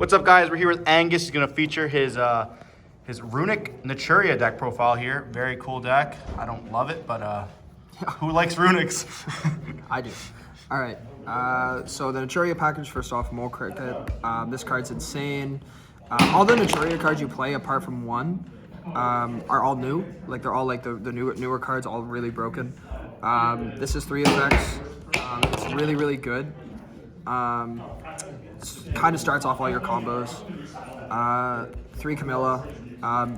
What's up, guys? We're here with Angus. He's gonna feature his Runick Naturia deck profile here. Very cool deck. I don't love it, but who likes Runicks? I do. All right. So the Naturia package, first off, Mole Cricket. This card's insane. All the Naturia cards you play, apart from one, are all new. Like they're all like the newer cards, all really broken. This is 3 effects. It's really good. Kind of starts off all your combos. 3 Camilla.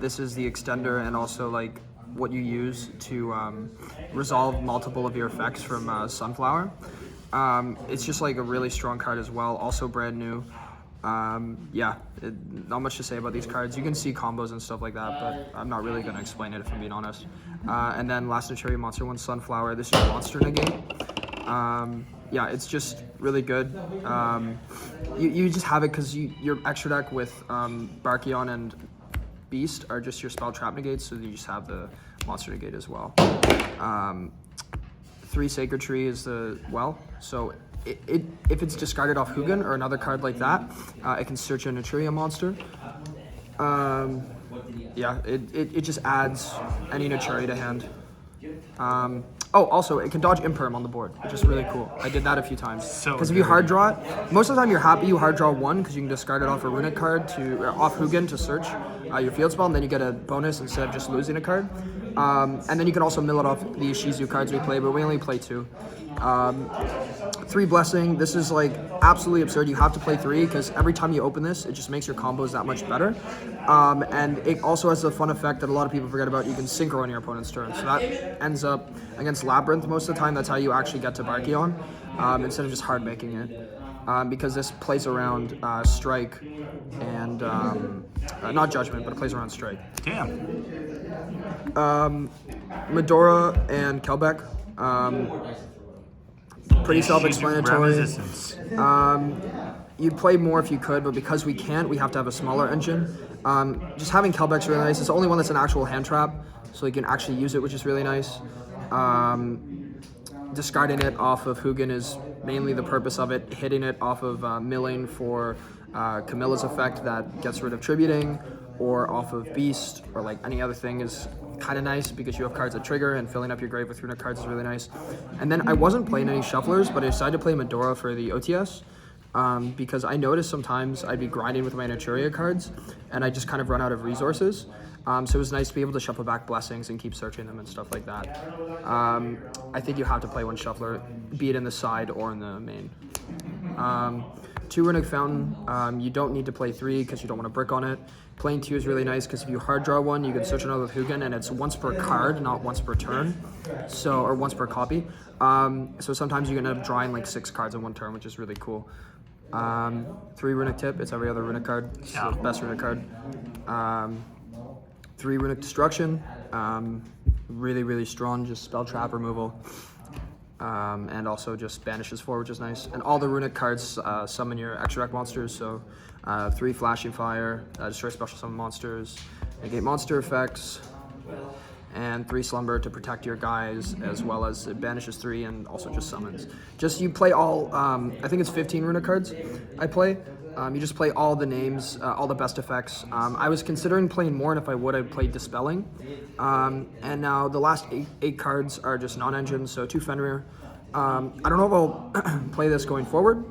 This is the extender and also like what you use to resolve multiple of your effects from Sunflower. It's just like a really strong card as well, also brand new. Yeah, not much to say about these cards. You can see combos and stuff like that, but I'm not really going to explain it if I'm being honest. And then last Naturia monster one, Sunflower. This is your monster negate. Yeah, it's just really good. You just have it because your extra deck with Barkion and Beast are just your spell trap negates, so you just have the monster negate as well. 3 Sacred Tree is the so if it's discarded off Hugin or another card like that, it can search a Naturia monster. Yeah, it just adds any Naturia to hand. Oh, also, it can dodge Imperm on the board, which is really cool. I did that a few times. Because if you hard draw it, most of the time you're happy you hard draw 1 because you can discard it off a Runick card off Hugin to search your field spell, and then you get a bonus instead of just losing a card. And then you can also mill it off the Ishizu cards we play, but we only play 2. 3 Blessing. This is like absolutely absurd. You have to play 3 because every time you open this, it just makes your combos that much better. And it also has the fun effect that a lot of people forget about. You can synchro on your opponent's turn. So that ends up against Labyrinth most of the time. That's how you actually get to Barkion instead of just hard making it. Because this plays around Strike and not Judgment, but it plays around Strike. Damn. Medora and Kelbeck. Pretty self-explanatory. You'd play more if you could, but because we can't, we have to have a smaller engine. Just having Kelbeck's really nice. It's the only one that's an actual hand trap, so you can actually use it, which is really nice. Discarding it off of Hugin is mainly the purpose of it. Hitting it off of milling for Camilla's effect that gets rid of tributing, or off of Beast, or like any other thing is kind of nice because you have cards that trigger, and filling up your grave with Runick cards is really nice. And then I wasn't playing any shufflers, but I decided to play Medora for the OTS because I noticed sometimes I'd be grinding with my Naturia cards and I just kind of run out of resources. So it was nice to be able to shuffle back blessings and keep searching them and stuff like that. I think you have to play 1 shuffler, be it in the side or in the main. 2 Runick Fountain. You don't need to play 3 because you don't want to brick on it. Playing 2 is really nice because if you hard draw 1, you can search another with Hugin, and it's once per card, not once per turn, or once per copy. So sometimes you can end up drawing like 6 cards in 1 turn, which is really cool. 3 Runick Tip. It's every other Runick card. It's the best Runick card. 3 Runick Destruction. Really strong, just spell trap removal. And also just banishes 4, which is nice. And all the Runick cards summon your extra deck monsters, so 3 Flashing Fire, destroy special summon monsters, negate monster effects, and 3 Slumber to protect your guys, as well as it banishes 3 and also just summons. You play all, I think it's 15 Runick cards I play. You just play all the names, all the best effects. I was considering playing more, and if I would, I'd play Dispelling. And now the last 8 cards are just non-engine, so 2 Fenrir. I don't know if I'll play this going forward,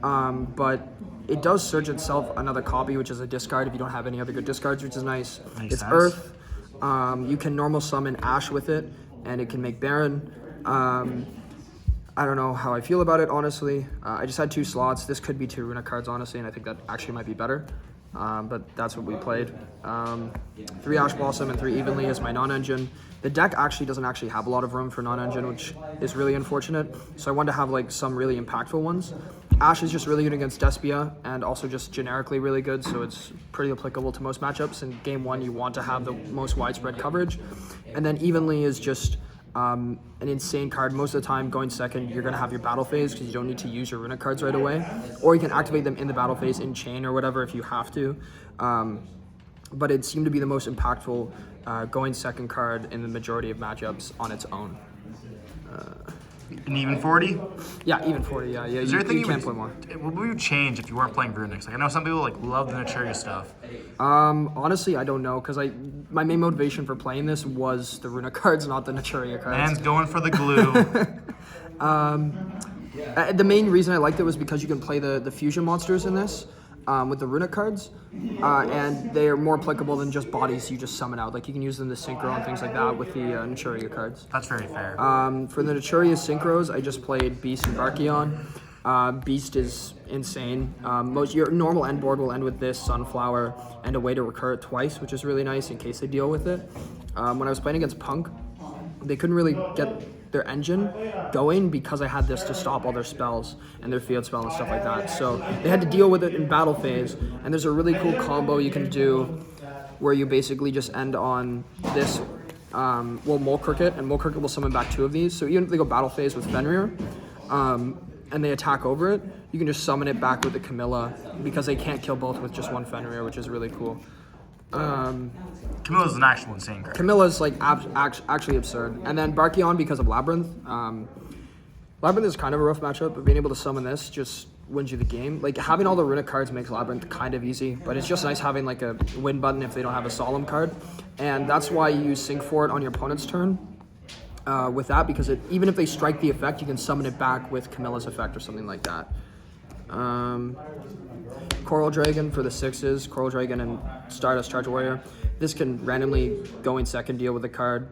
but it does search itself another copy, which is a discard if you don't have any other good discards, which is nice. It's Earth. You can normal summon Ash with it, and it can make Baron. I don't know how I feel about it, honestly. I just had 2 slots. This could be 2 Runick cards, honestly, and I think that actually might be better. But that's what we played. 3 Ash Blossom and 3 Evenly is my non-engine. The deck actually doesn't actually have a lot of room for non-engine, which is really unfortunate. So I wanted to have like some really impactful ones. Ash is just really good against Despia, and also just generically really good, so it's pretty applicable to most matchups. In game 1, you want to have the most widespread coverage. And then Evenly is just an insane card. Most of the time, going second, you're going to have your battle phase because you don't need to use your Runick cards right away. Or you can activate them in the battle phase in chain or whatever if you have to. But it seemed to be the most impactful going second card in the majority of matchups on its own. An even 40? Yeah, even 40. Yeah, Is there you, anything you can't would, play more. what would you change if you weren't playing Runics? Like I know some people like love the Naturia stuff. Honestly, I don't know, because my main motivation for playing this was the Runick cards, not the Naturia cards. Man's going for the glue. The main reason I liked it was because you can play the fusion monsters in this with the Runick cards, and they are more applicable than just bodies you just summon out. Like you can use them to synchro and things like that with the Naturia cards. That's very fair. For the Naturia synchros, I just played Beast and Barkion. Beast is insane. Your normal end board will end with this, Sunflower, and a way to recur it twice, which is really nice in case they deal with it. When I was playing against Punk, they couldn't really get their engine going because I had this to stop all their spells and their field spell and stuff like that. So they had to deal with it in battle phase, and there's a really cool combo you can do where you basically just end on this, Mole Cricket, and Mole Cricket will summon back 2 of these. So even if they go battle phase with Fenrir, and they attack over it, you can just summon it back with the Camilla because they can't kill both with just one Fenrir, which is really cool. Camilla's an actual insane card. Camilla's like actually absurd. And then Barkion because of Labyrinth. Labyrinth is kind of a rough matchup, but being able to summon this just wins you the game. Like having all the Runick cards makes Labyrinth kind of easy, but it's just nice having like a win button if they don't have a Solemn card. And that's why you use Sync for it on your opponent's turn. With that, because even if they strike the effect, you can summon it back with Camilla's effect or something like that. Coral Dragon for the 6s, Coral Dragon and Stardust Charge Warrior. This can randomly go in second, deal with a card.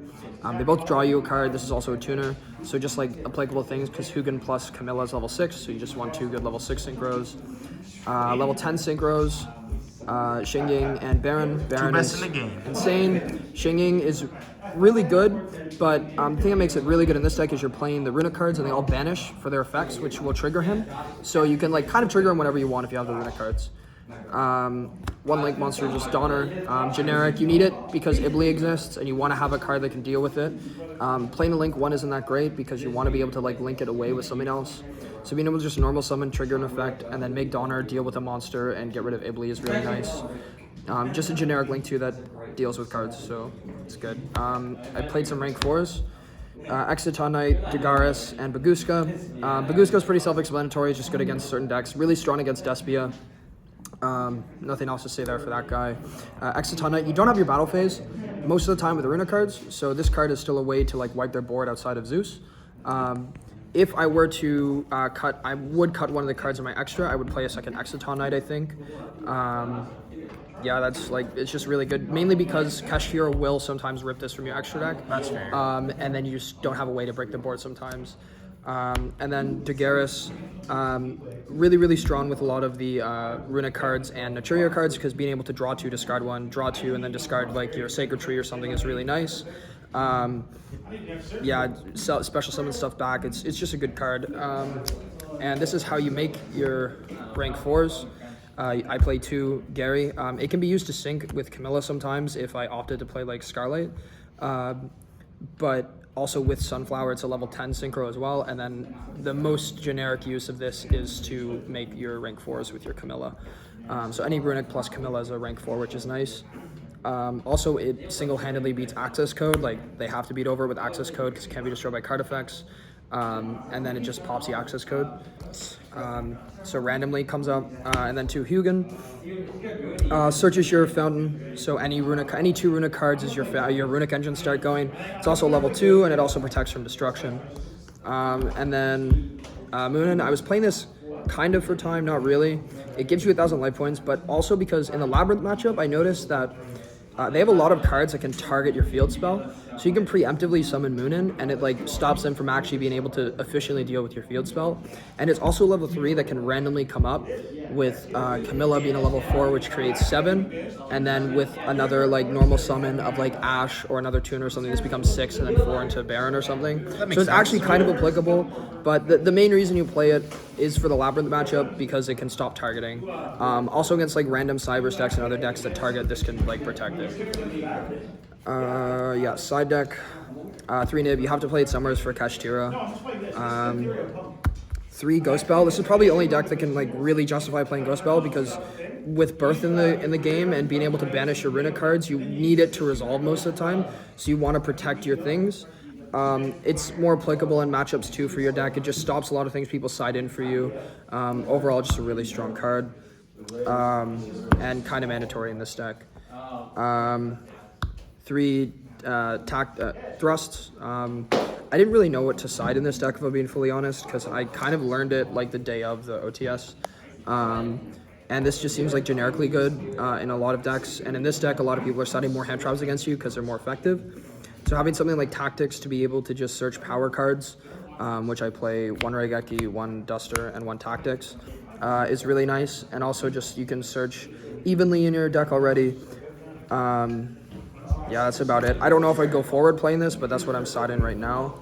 They both draw you a card. This is also a tuner, so just like applicable things, because Hugin plus Camilla is level 6, so you just want 2 good level 6 synchros. Level 10 synchros, Xingyin and Baron. Baron Two best is in the game. insane. Xingyin is really good, but the thing that makes it really good in this deck is you're playing the Runick cards and they all banish for their effects, which will trigger him. So you can like kind of trigger him whenever you want if you have the Runick cards. One link monster, just Donner, generic. You need it because Ibli exists and you want to have a card that can deal with it. Playing a link 1 isn't that great because you want to be able to like link it away with something else. So being able to just normal summon, trigger an effect, and then make Donner deal with a monster and get rid of Ibli is really nice. Just a generic link 2 that deals with cards, so it's good. I played some rank 4s. Exciton Knight, Dagaris, and Baguska. Baguska's pretty self-explanatory, just good against certain decks. Really strong against Despia. Nothing else to say there for that guy. Exciton Knight, you don't have your battle phase most of the time with the Runick cards, so this card is still a way to like wipe their board outside of Zeus. If I were to I would cut one of the cards in my extra. I would play a second Exciton Knight, I think. Yeah, that's like, it's just really good, mainly because Kashtira will sometimes rip this from your extra deck. That's fair. And then you just don't have a way to break the board sometimes. And then Dagaris, really, really strong with a lot of the Runick cards and Naturia cards, because being able to draw 2, discard 1, draw 2, and then discard like your Sacred Tree or something is really nice. Yeah, special summon stuff back. It's just a good card. And this is how you make your rank 4s. I play 2 Gary. It can be used to sync with Camilla sometimes if I opted to play like Scarlight. But also with Sunflower, it's a level 10 synchro as well. And then the most generic use of this is to make your rank 4s with your Camilla. So any Runick plus Camilla is a rank 4, which is nice. Also, it single-handedly beats access code. Like, they have to beat over it with access code because it can't be destroyed by card effects. And then it just pops the access code. So randomly comes up. And then 2 Hugin. Searches your fountain. So any 2 Runick cards is your Runick engine start going. It's also level 2, and it also protects from destruction. And then Moonin. I was playing this kind of for time, not really. It gives you 1,000 life points, but also because in the Labyrinth matchup, I noticed that they have a lot of cards that can target your field spell, so you can preemptively summon Moonin, and it like stops them from actually being able to efficiently deal with your field spell. And it's also level 3 that can randomly come up with Camilla being a level 4, which creates 7, and then with another like normal summon of like Ash or another tuner or something, this becomes 6, and then 4 into Baron or something. So it's actually kind of applicable, but the main reason you play it is for the Labyrinth matchup because it can stop targeting. Also against like random Cybers decks and other decks that target, this can like protect it. Yeah, side deck, 3 Nib. You have to play it somewhere for Kashtira. 3 Ghost Spell. This is probably the only deck that can like really justify playing Ghost Spell, because with Birth in the game and being able to banish your Runick cards, you need it to resolve most of the time. So you want to protect your things. It's more applicable in matchups too for your deck. It just stops a lot of things people side in for you. Overall, just a really strong card, and kind of mandatory in this deck. 3 thrusts. I didn't really know what to side in this deck, if I'm being fully honest, because I kind of learned it like the day of the OTS. And this just seems like generically good in a lot of decks. And in this deck, a lot of people are setting more hand traps against you because they're more effective. So having something like Tactics to be able to just search power cards, which I play 1 Raigeki, 1 Duster, and 1 Tactics, is really nice. And also just you can search evenly in your deck already. Yeah, that's about it. I don't know if I'd go forward playing this, but that's what I'm siding right now.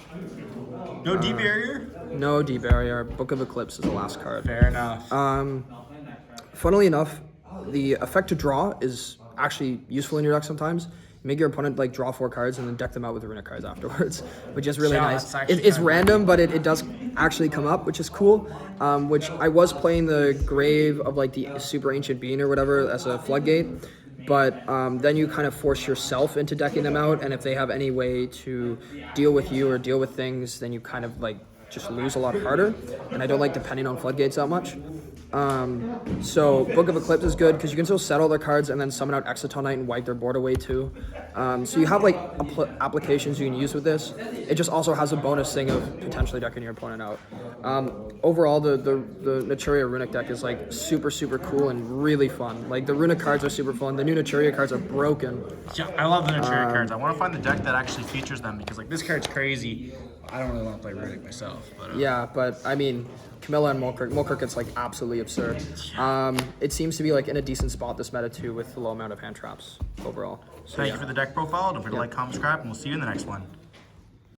No D barrier? No D barrier. Book of Eclipse is the last card. Fair enough. Funnily enough, the effect to draw is actually useful in your deck sometimes. Make your opponent like draw 4 cards and then deck them out with the Runick cards afterwards, which is really nice. It's random, but it does actually come up, which is cool. Which I was playing the Grave of like the Super Ancient Being or whatever as a floodgate, but then you kind of force yourself into decking them out, and if they have any way to deal with you or deal with things, then you kind of like just lose a lot harder, and I don't like depending on floodgates that much. So Book of Eclipse is good because you can still settle their cards and then summon out Exciton Knight and wipe their board away too. So you have like applications you can use with this. It just also has a bonus thing of potentially decking your opponent out. Overall, the Naturia Runick deck is like super cool and really fun. Like the Runick cards are super fun. The new Naturia cards are broken. Yeah, I love the Naturia cards. I want to find the deck that actually features them because like this card's crazy. I don't really want to play Runick myself. But, yeah, but I mean, Camilla and Mulkirk, it's like absolutely absurd. It seems to be like in a decent spot this meta too with the low amount of hand traps overall. So, thank you for the deck profile. Don't forget to like, comment, subscribe, and we'll see you in the next one.